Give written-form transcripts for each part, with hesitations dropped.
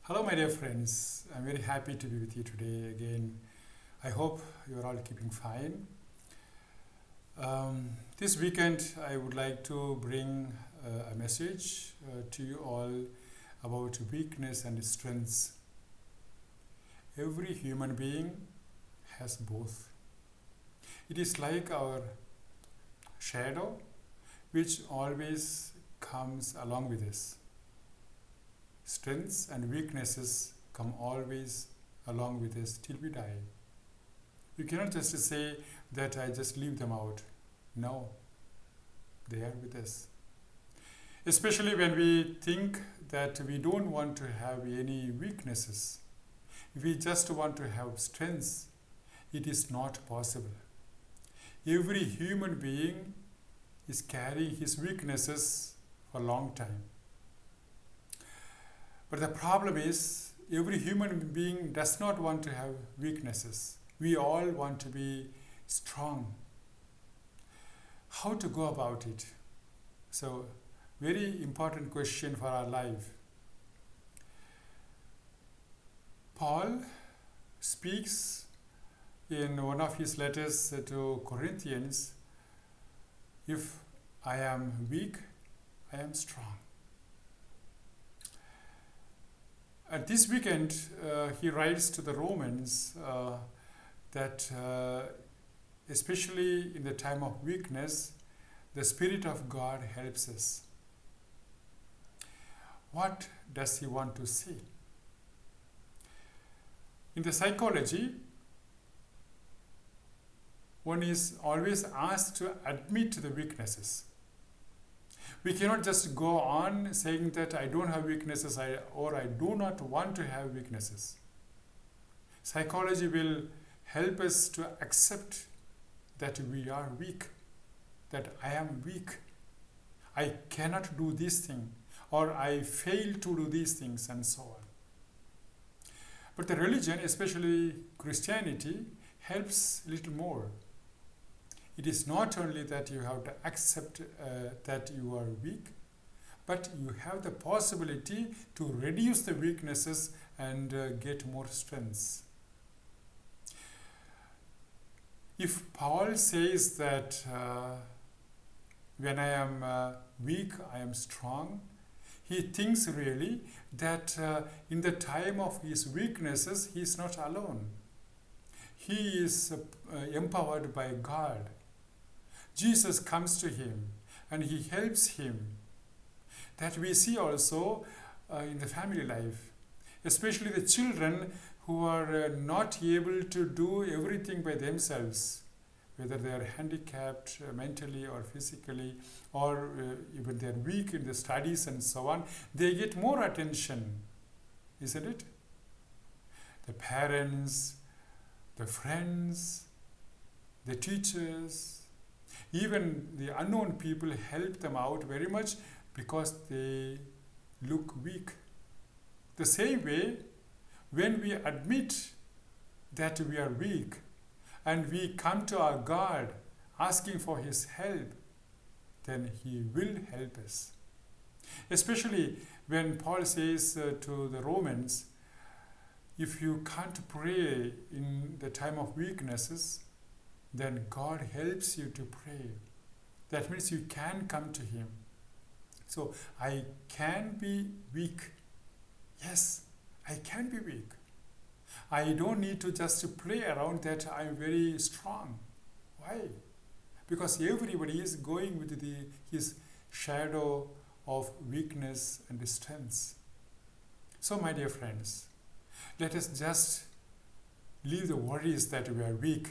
Hello, my dear friends. I'm very happy to be with you today again. I hope you're all keeping fine. This weekend, I would like to bring a message to you all about weakness and strengths. Every human being has both. It is like our shadow, which always comes along with us. Strengths and weaknesses come always along with us till we die. You cannot just say that I just leave them out. No, they are with us. Especially when we think that we don't want to have any weaknesses. We just want to have strengths. It is not possible. Every human being is carrying his weaknesses for a long time. But the problem is, every human being does not want to have weaknesses. We all want to be strong. How to go about it? So, very important question for our life. Paul speaks in one of his letters to Corinthians, if I am weak, I am strong. At this weekend, he writes to the Romans that especially in the time of weakness, the Spirit of God helps us. What does he want to say? In the psychology, one is always asked to admit the weaknesses. We cannot just go on saying that I don't have weaknesses or I do not want to have weaknesses. Psychology will help us to accept that we are weak, that I am weak. I cannot do this thing or I fail to do these things and so on. But the religion, especially Christianity, helps a little more. It is not only that you have to accept that you are weak, but you have the possibility to reduce the weaknesses and get more strengths. If Paul says that when I am weak, I am strong, he thinks really that in the time of his weaknesses, he is not alone. He is empowered by God. Jesus comes to him and he helps him. That we see also in the family life, especially the children who are not able to do everything by themselves, whether they are handicapped mentally or physically, or even they are weak in the studies and so on, they get more attention, isn't it? The parents, the friends, the teachers, even the unknown people help them out very much because they look weak. The same way, when we admit that we are weak and we come to our God asking for his help, then he will help us. Especially when Paul says to the Romans, if you can't pray in the time of weaknesses, then God helps you to pray. That means you can come to him. So I can be weak. Yes, I can be weak. I don't need to just play around that I'm very strong. Why? Because everybody is going with his shadow of weakness and strength. So my dear friends, let us just leave the worries that we are weak.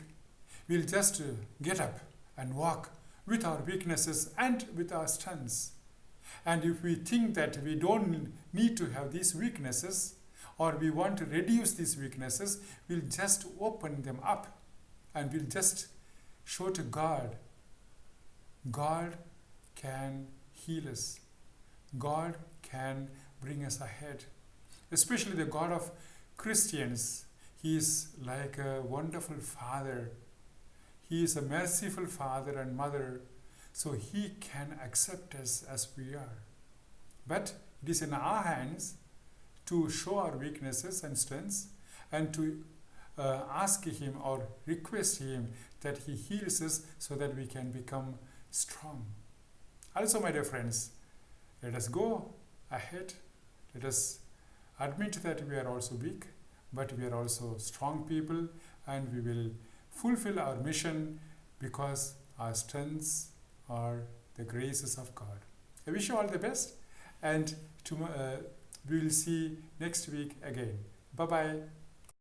We'll just get up and walk with our weaknesses and with our strengths. And if we think that we don't need to have these weaknesses or we want to reduce these weaknesses, we'll just open them up and we'll just show to God. God can heal us. God can bring us ahead. Especially the God of Christians. He is like a wonderful Father. He is a merciful Father and Mother, so he can accept us as we are. But it is in our hands to show our weaknesses and strengths and to ask Him or request Him that He heals us so that we can become strong. Also, my dear friends, let us go ahead. Let us admit that we are also weak, but we are also strong people, and we will fulfill our mission because our strengths are the graces of God. I wish you all the best, and we will see next week again. Bye-bye.